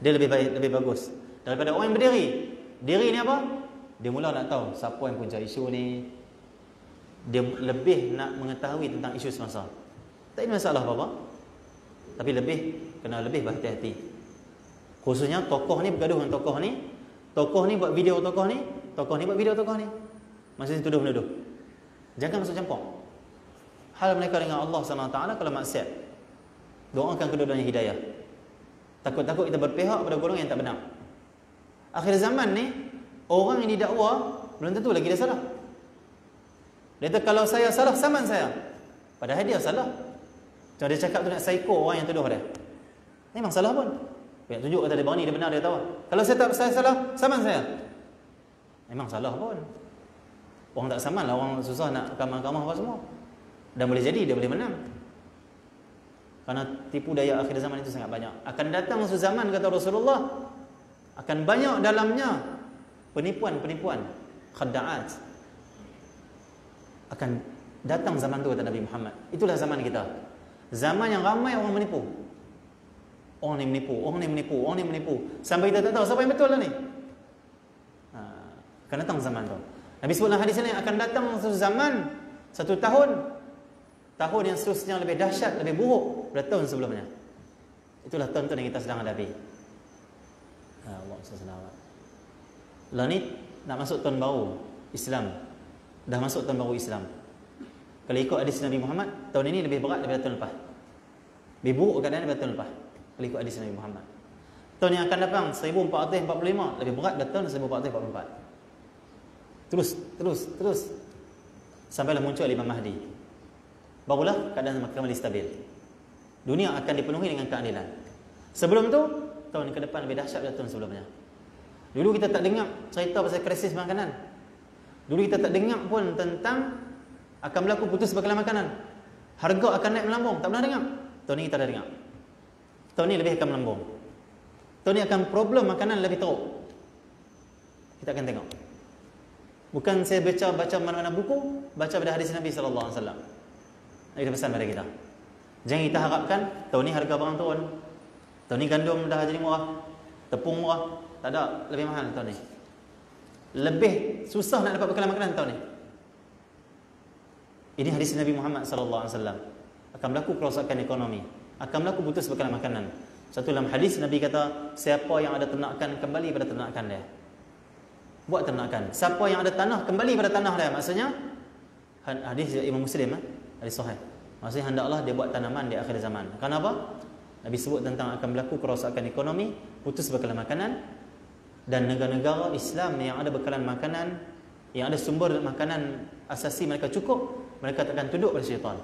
Dia lebih baik, lebih bagus daripada orang yang berdiri. Diri ni apa? Dia mula nak tahu siapa yang punca isu ni. Dia lebih nak mengetahui tentang isu semasa. Tak ada masalah apa-apa, tapi kena lebih berhati-hati. Khususnya tokoh ni bergaduh dengan tokoh ni, tokoh ni buat video tokoh ni, tokoh ni buat video tokoh ni. Maksudnya tuduh-menuduh. Jangan masuk campur. Hal mereka dengan Allah SWT kalau maksiat. Doakan kedua-duanya hidayah. Takut-takut kita berpihak pada golongan yang tak benar. Akhir zaman ni, orang yang didakwa belum tentu lagi dia salah. Dia kata kalau saya salah, saman saya. Padahal dia salah. Cuma dia cakap tu nak psycho orang yang tuduh dia. Memang salah pun. Dia nak tunjuk kata dia berani, dia benar, dia tahu. Kalau saya salah, saman saya. Memang salah pun. Orang tak saman lah, orang susah nak kamar-kamar apa semua. Dan boleh jadi dia boleh menang. Karena tipu daya akhir zaman itu sangat banyak. Akan datang suatu zaman kata Rasulullah, akan banyak dalamnya penipuan-penipuan, khada'at. Akan datang zaman tu kata Nabi Muhammad. Itulah zaman kita. Zaman yang ramai orang menipu. Orang ni menipu, orang ni menipu, orang ni menipu. Sampai kita tak tahu siapa yang betul lah ni. Akan datang zaman tu. Nabi sebut dalam hadis ini akan datang satu zaman, satu tahun yang seterusnya lebih dahsyat, lebih buruk daripada tahun sebelumnya. Itulah tahun yang kita sedang hadapi. Allah SWT. Lah ni nak masuk tahun baru Islam. Dah masuk tahun baru Islam. Kalau ikut hadis Nabi Muhammad, tahun ini lebih berat daripada tahun lepas. Lebih buruk keadaan daripada tahun lepas. Kalau ikut hadis Nabi Muhammad. Tahun yang akan datang 1445 lebih berat daripada tahun 1444. Terus sampailah muncul Imam Mahdi. Barulah keadaan kembali stabil. Dunia akan dipenuhi dengan keadilan. Sebelum tu, tahun ke depan lebih dahsyat daripada tahun sebelumnya. Dulu kita tak dengar cerita pasal krisis makanan. Dulu kita tak dengar pun tentang akan berlaku putus bekalan makanan. Harga akan naik melambung, tak pernah dengar. Tahun ni kita dah dengar. Tahun ni lebih akan melambung. Tahun ni akan problem makanan lebih teruk. Kita akan tengok. Bukan saya baca mana-mana buku, baca pada hadis Nabi sallallahu alaihi wasallam. Itu pesan pada kita. Jangan kita harapkan tahun ni harga barang turun. Tahun ni gandum dah jadi murah, tepung murah. Tak ada, lebih mahal tahun ni. Lebih susah nak dapat bekalan makanan tahun ni. Ini hadis Nabi Muhammad sallallahu alaihi wasallam. Akan berlaku kerosakan ekonomi, akan berlaku putus bekalan makanan. Satu dalam hadis Nabi kata, siapa yang ada ternakan kembali pada ternakan dia. Buat ternakan. Siapa yang ada tanah kembali pada tanah dia. Maksudnya hadis Imam Muslim, hadis sahih. Maksudnya hendaklah dia buat tanaman di akhir zaman. Kenapa? Nabi sebut tentang akan berlaku kerosakan ekonomi, putus bekalan makanan, dan negara-negara Islam yang ada bekalan makanan, yang ada sumber makanan asasi mereka cukup, mereka takkan tunduk pada syaitan.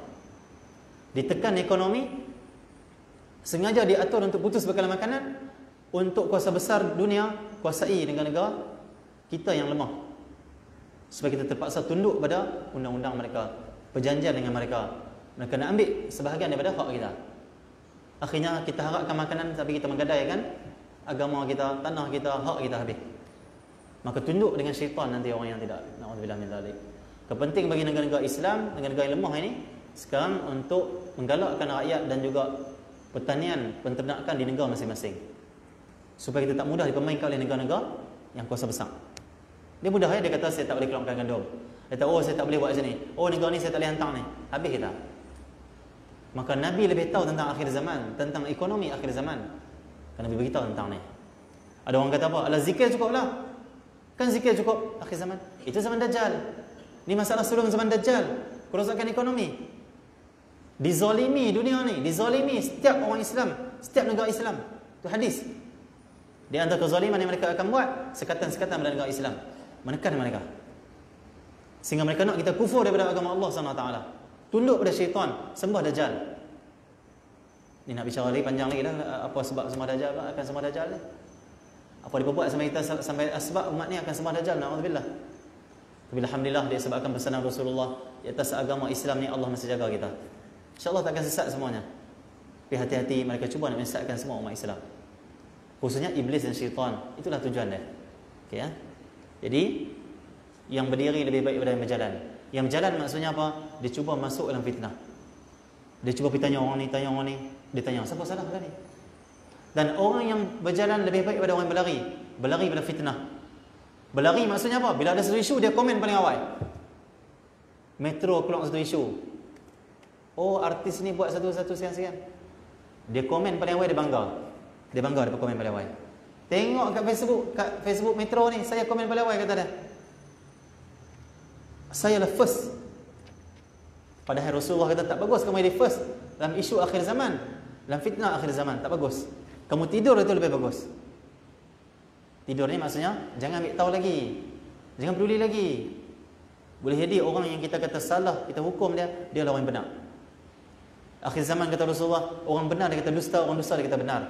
Ditekan ekonomi, sengaja diatur untuk putus bekalan makanan, untuk kuasa besar dunia kuasai negara-negara kita yang lemah, supaya kita terpaksa tunduk pada undang-undang mereka, perjanjian dengan mereka. Mereka nak ambil sebahagian daripada hak kita. Akhirnya kita harapkan makanan, tapi kita menggadaikan agama kita, tanah kita, hak kita habis. Maka tunduk dengan syaitan nanti orang yang tidak. Na'udzubillah min dzalik. Kepenting bagi negara-negara Islam, negara-negara yang lemah ini sekarang untuk menggalakkan rakyat dan juga pertanian, penternakan di negara masing-masing, supaya kita tak mudah dipermainkan oleh negara-negara yang kuasa besar. Dia mudah ya, dia kata saya tak boleh keluarkan gandum. Dia kata oh saya tak boleh buat sini. Oh negara ni saya tak boleh hantar ni. Habis kita. Maka Nabi lebih tahu tentang akhir zaman, tentang ekonomi akhir zaman. Kan Nabi beritahu tentang ni. Ada orang kata apa? Alah zikir cukup lah. Kan zikir cukup akhir zaman. Itu zaman Dajjal. Ni masalah sebelum zaman Dajjal. Kerosakan ekonomi. Dizalimi dunia ni. Dizalimi setiap orang Islam, setiap negara Islam. Itu hadis. Di antara kezaliman yang mereka akan buat, sekatan-sekatan pada negara Islam, menekan mereka, sehingga mereka nak kita kufur daripada agama Allah SWT, tunduk pada syaitan, sembah Dajjal. Ni nak bicara lagi panjang lagi dah. Apa sebab sembah Dajjal, akan sembah Dajjal ni? Apa dia buat sampai kita, sampai sebab umat ni akan sembah Dajjal? Na'udzubillah. Tapi alhamdulillah dia sebabkan pesanan Rasulullah di atas agama Islam ni, Allah masih jaga kita. InsyaAllah takkan sesat semuanya. Tapi hati-hati mereka cuba nak menyesatkan semua umat Islam, khususnya iblis dan syaitan. Itulah tujuan dia. Okey ya. Jadi yang berdiri lebih baik daripada yang berjalan. Yang berjalan maksudnya apa? Dia cuba masuk dalam fitnah. Dia cuba pergi tanya orang ni, tanya orang ni. Dia tanya, siapa salah kali ni? Dan orang yang berjalan lebih baik daripada orang yang berlari. Berlari pada fitnah. Berlari maksudnya apa? Bila ada satu isu, dia komen paling awal. Metro keluar satu isu. Oh, artis ni buat satu-satu sekian-sekian. Dia komen paling awal, dia bangga. Dia bangga dapat komen paling awal. Tengok kat Facebook Metro ni, saya komen paling awal, kata dia. Saya lah first. Padahal Rasulullah kata tak bagus kamu jadi first dalam isu akhir zaman. dalam fitnah akhir zaman, tak bagus. Kamu tidur itu lebih bagus. Tidur ni maksudnya jangan ambil tahu lagi, jangan peduli lagi. Boleh jadi orang yang kita kata salah, kita hukum dia lah orang yang benar. Akhir zaman kata Rasulullah, orang benar dia kata dusta, orang dusta dia kata benar.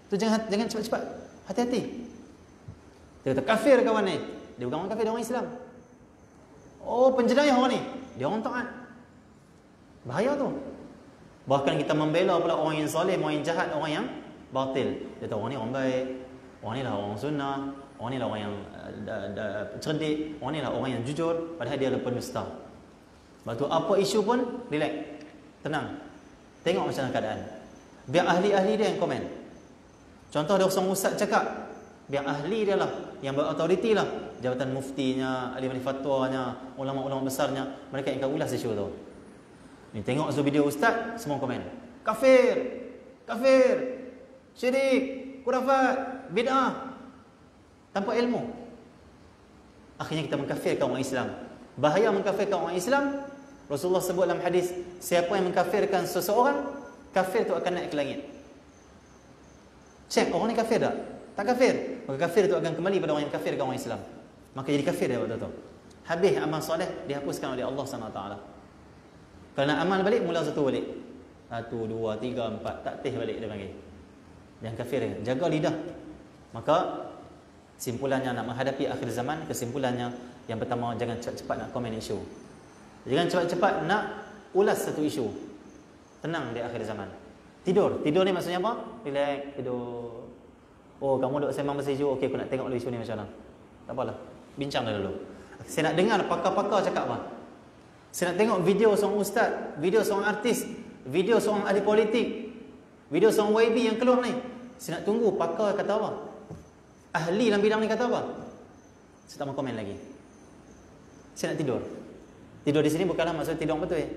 Tu jangan cepat-cepat, hati-hati. Dia kata kafir kawan ni, dia bukan orang kafir, dia orang Islam. Oh, penjenayah orang ni, dia orang taat. Bahaya tu. Bahkan kita membela pula orang yang soleh, orang yang jahat, orang yang batil. Dia tahu orang ni orang baik, orang ni lah orang sunnah, orang ni lah orang yang cerdik, orang ni lah orang yang jujur, padahal dia adalah pendusta. Sebab tu apa isu pun relax, tenang, tengok macam mana keadaan. Biar ahli-ahli dia yang komen. Contoh ada seorang ustaz cakap, biar ahli dia lah yang berautoriti lah, jabatan muftinya, ahli fatwanya, ulama-ulama besarnya, mereka yang akan ulas isu tu. Ni tengok video ustaz, semua komen kafir, kafir, syirik, khurafat, bid'ah, tanpa ilmu. Akhirnya kita mengkafirkan orang Islam. Bahaya mengkafirkan orang Islam. Rasulullah sebut dalam hadis, siapa yang mengkafirkan seseorang, kafir itu akan naik ke langit. Cek orang ni kafir tak? Tak kafir. Maka kafir itu akan kembali pada orang yang kafirkan orang Islam. Maka jadi kafir dia waktu tu. Habis amal soleh dihapuskan oleh Allah SWT. Kalau nak amal balik, mula satu balik. 1, 2, 3, 4. Tak teh balik dia panggil. Yang kafir dia. Jaga lidah. Maka simpulannya nak menghadapi akhir zaman, kesimpulannya yang pertama, jangan cepat-cepat nak komen isu. Jangan cepat-cepat nak ulas satu isu. Tenang di akhir zaman. Tidur. Tidur ni maksudnya apa? Relax, tidur. Oh, kamu duk sembang pasal isu. Okey, aku nak tengok dulu isu ni macam mana. Tak apalah. Bincang dah dulu. Saya nak dengar pakar-pakar cakap apa. Saya nak tengok video seorang ustaz, video seorang artis, video seorang ahli politik, video seorang YB yang keluar ni. Saya nak tunggu pakar kata apa, ahli dalam bidang ni kata apa. Saya tak mau komen lagi. Saya nak tidur. Tidur di sini bukanlah maksud tidur betul ya.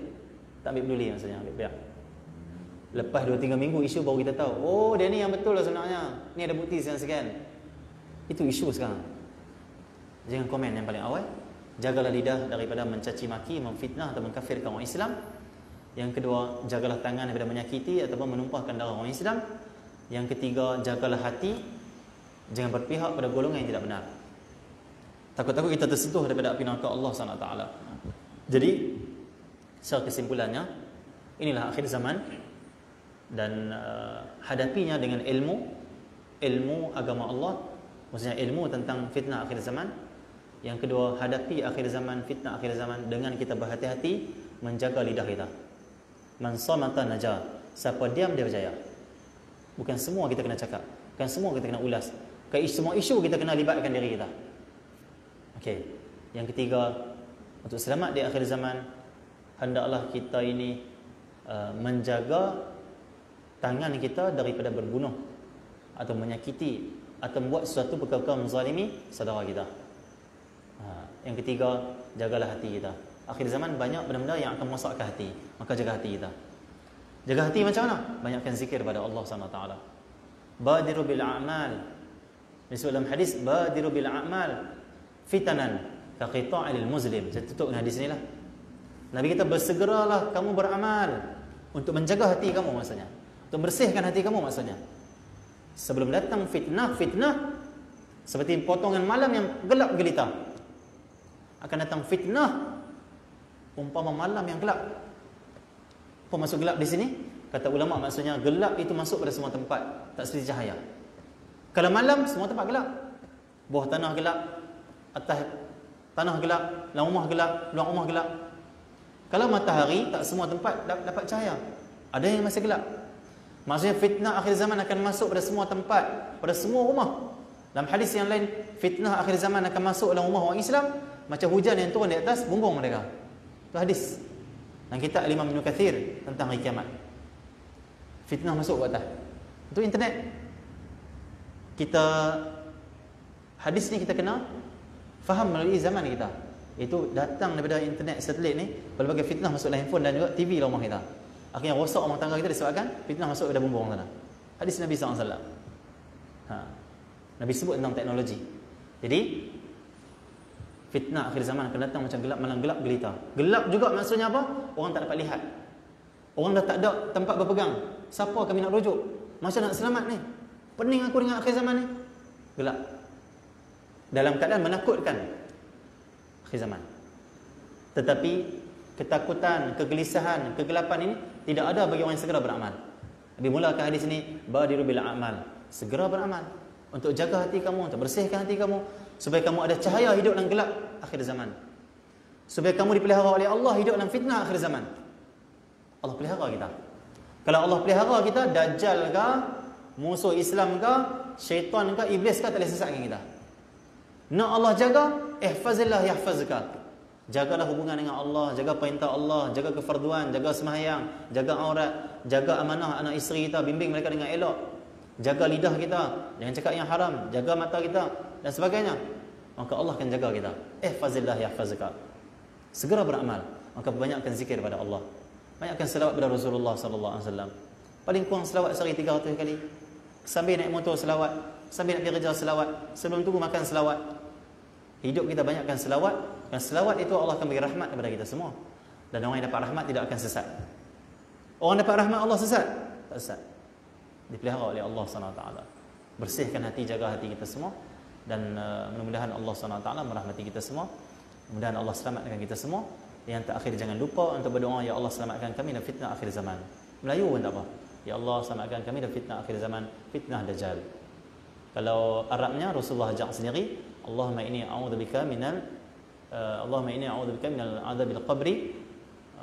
Tak ambil peduli maksudnya, ambil biar. Lepas 2-3 minggu isu baru kita tahu, oh dia ni yang betul lah sebenarnya. Ni ada bukti sekian-sekian. Itu isu sekarang. Jangan komen yang paling awal. Jagalah lidah daripada mencaci maki, memfitnah atau mengkafirkan orang Islam. Yang kedua, jagalah tangan daripada menyakiti ataupun menumpahkan darah orang Islam. Yang ketiga, jagalah hati, jangan berpihak pada golongan yang tidak benar. Takut-takut kita tersentuh daripada api neraka Allah SWT. Jadi, secara kesimpulannya, inilah akhir zaman. Dan hadapinya dengan ilmu agama Allah, maksudnya ilmu tentang fitnah akhir zaman. Yang kedua, hadapi akhir zaman, fitnah akhir zaman dengan kita berhati-hati menjaga lidah kita. Man samata najah. Siapa diam dia berjaya. Bukan semua kita kena cakap, bukan semua kita kena ulas. Semua isu kita kena libatkan diri kita. Okey. Yang ketiga, untuk selamat di akhir zaman, hendaklah kita ini menjaga tangan kita daripada berbunuh atau menyakiti atau membuat sesuatu perkara menzalimi saudara kita. Yang ketiga, jagalah hati kita. Akhir zaman banyak benda-benda yang akan merosakkan hati. Maka jaga hati kita. Jaga hati macam mana? Banyakkan zikir pada Allah SWT. Badiru bil a'mal. Disebut dalam hadis, badiru bil a'mal fitanan ka qita'il muslim. Saya tutup dengan hadis inilah. Nabi kita bersegeralah kamu beramal untuk menjaga hati kamu maksudnya. Untuk bersihkan hati kamu maksudnya. Sebelum datang fitnah seperti potongan malam yang gelap gelita. Akan datang fitnah umpama malam yang gelap. Apa maksud gelap di sini? Kata ulama maksudnya gelap itu masuk pada semua tempat, tak seperti cahaya. Kalau malam semua tempat gelap. Bawah tanah gelap, atas tanah gelap, dalam rumah gelap, luar rumah gelap. Kalau matahari tak semua tempat dapat cahaya. Ada yang masih gelap. Maksudnya fitnah akhir zaman akan masuk pada semua tempat, pada semua rumah. Dalam hadis yang lain, fitnah akhir zaman akan masuk dalam rumah orang Islam macam hujan yang turun di atas bumbung mereka. Itu hadis. Dan kitab Imam Ibn Kathir tentang hari kiamat. Fitnah masuk ke atas. Itu internet. Hadis ni kita kena faham melalui zaman kita. Itu datang daripada internet, satelit ni, berbagai fitnah masuk dalam handphone dan juga TV dalam rumah kita. Akhirnya rosak rumah tangga kita disebabkan fitnah masuk daripada bumbung sana. Hadis Nabi SAW. Nabi sebut tentang teknologi. Jadi fitnah akhir zaman akan datang macam gelap malam, gelap gelita. Gelap juga maksudnya apa? Orang tak dapat lihat. Orang dah tak ada tempat berpegang. Siapa kami nak rujuk? Macam nak selamat ni? Pening aku dengan akhir zaman ni. Gelap. Dalam keadaan menakutkan akhir zaman. Tetapi ketakutan, kegelisahan, kegelapan ini tidak ada bagi orang yang segera beramal. Nabi mulakan hadis ini, badiru bil a'mal. Segera beramal untuk jaga hati kamu, untuk bersihkan hati kamu, supaya kamu ada cahaya hidup dalam gelap akhir zaman. Supaya kamu dipelihara oleh Allah hidup dalam fitnah akhir zaman. Allah pelihara kita. Kalau Allah pelihara kita, dajjal ke, musuh Islam ke, syaitan ke, iblis ke, tak boleh sesatkan kita. Nak Allah jaga, ihfazillah yahfazka. Jagalah hubungan dengan Allah, jaga perintah Allah, jaga kefarduan, jaga sembahyang, jaga aurat, jaga amanah anak isteri kita, bimbing mereka dengan elok. Jaga lidah kita, jangan cakap yang haram, jaga mata kita dan sebagainya. Maka Allah akan jaga kita. Ihfazillah yahfazka. Segera beramal, maka banyakkan zikir pada Allah. Banyakkan selawat pada Rasulullah sallallahu alaihi wasallam. Paling kurang selawat sehari 300 kali. Sambil naik motor selawat, sambil nak pergi kerja selawat, sebelum tunggu makan selawat. Hidup kita banyakkan selawat, dan selawat itu Allah akan beri rahmat kepada kita semua. Dan orang yang dapat rahmat tidak akan sesat. Orang dapat rahmat Allah sesat? Tak sesat. Dipelihara oleh Allah SWT. Bersihkan hati, jaga hati kita semua. Dan mudah-mudahan Allah SWT merahmati kita semua. Mudah-mudahan Allah selamatkan kita semua. Yang terakhir, jangan lupa untuk berdoa, ya Allah selamatkan kami dari fitnah akhir zaman. Melayu pun tak apa. Ya Allah selamatkan kami dari fitnah akhir zaman, fitnah Dajjal. Kalau Arabnya Rasulullah ajak sendiri, Allahumma inni a'udzubika minal adabil qabri,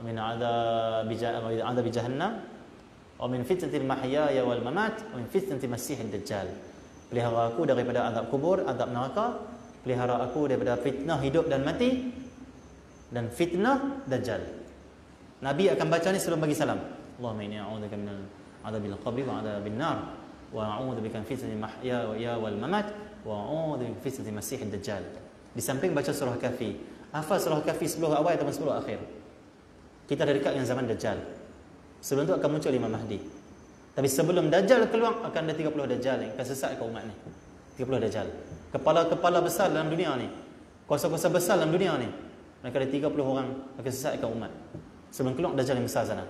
min adabi jahannam, wa min fitnatil mahyaya wal mamat, wa min fitnatil masiihid dajjal. Pelihara aku daripada azab kubur, azab neraka. Pelihara aku daripada fitnah hidup dan mati, dan fitnah Dajjal. Nabi akan baca ni sebelum bagi salam. Allahumma inni a'udzubika minal adabil qabri wa adzabil nar, wa a'udzubika min fitnatil mahya wal mamat, wa a'udzubika min fitnatil masiihid dajjal. Di samping baca surah Kahfi. Hafal surah Kahfi 10 awal atau 10 akhir. Kita dah dekat dengan zaman Dajjal. Sebelum tu akan muncul Imam Mahdi. Tapi sebelum Dajjal keluar, akan ada 30 Dajjal yang akan sesatkan umat ni. 30 Dajjal. Kepala-kepala besar dalam dunia ni, kuasa-kuasa besar dalam dunia ni, mereka ada 30 orang akan sesatkan umat sebelum keluar Dajjal yang besar sana.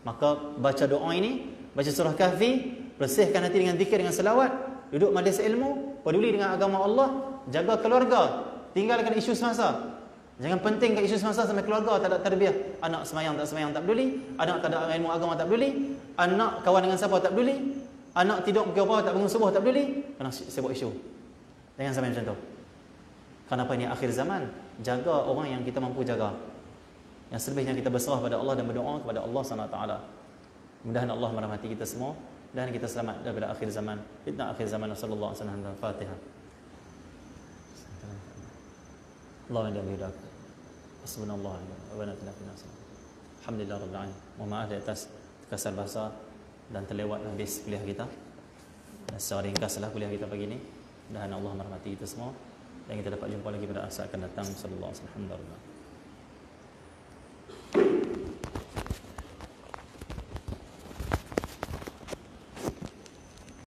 Maka baca doa ini, baca surah Kahfi, bersihkan hati dengan zikir, dengan selawat, duduk majlis ilmu, peduli dengan agama Allah, jaga keluarga, tinggalkan isu semasa. Jangan pentingkan isu semasa sampai keluarga tak ada tarbiyah. Anak semayang tak peduli, anak tak ada ilmu agama tak peduli, anak kawan dengan siapa tak peduli, anak tidur pukul berapa tak bangun subuh tak peduli, kena sibuk isu. Jangan sampai macam tu. Kenapa ini akhir zaman? Jaga orang yang kita mampu jaga. Yang selebihnya kita berserah pada Allah dan berdoa kepada Allah SWT. Mudah-mudahan Allah merahmati kita semua dan kita selamat daripada akhir zaman, fitnah akhir zaman. Sallallahu alaihi wasallam. Al-Fatihah. Allahumma inna bidak. Subhanallah wa bihamdihi. Alhamdulillah rabbil alamin. Mohon maaf di atas terkasar bahasa dan terlewat habis kuliah kita. Dan secara ringkaslah kuliah kita pagi ini. Mudah-mudahan Allah merahmati kita semua dan kita dapat jumpa lagi pada saat akan datang. Sallallahu alaihi wasallam.